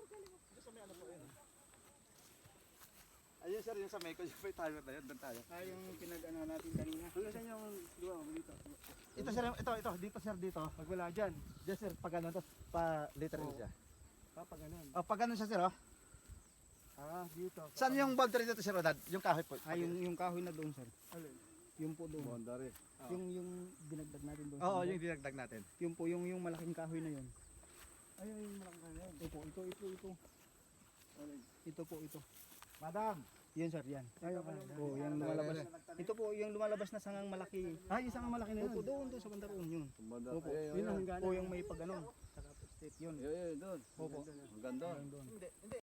Dito sa may ano po yun. Ayun sir, yung sa may tayo na yun, doon tayo. Ay, yung pinag-ano natin kanina. Hanggang saan yung duwa mo dito? Ito sir, dito sir, dito. Pag wala dyan. Diyan sir, pag ano to, pa literal Oo. siya. Pag ganun. Oh, pag ano siya sir, oh. Dito. Saan yung boundary dito sir, Odad? Yung kahoy po. yung kahoy na doon, sir. Alin? Yung po doon. Boundary. Yung dinagdag natin doon. Oo, yung dinagdag natin. Yung po, yung malaking kahoy na yun. Ayun, yung malaking kahoy. Ito. Ito po, ito. Madam! Yan, sir, yan. Oo, yung lumalabas. Ito po, yung lumalabas na sangang malaki. Isang malaki na yun. Opo, doon sa bandaroon yun. Opo. Yun ang hangganan. O yung may pag-ano. Saka state yun. Yun, doon. Opo. Ang ganda. Doon. Hindi.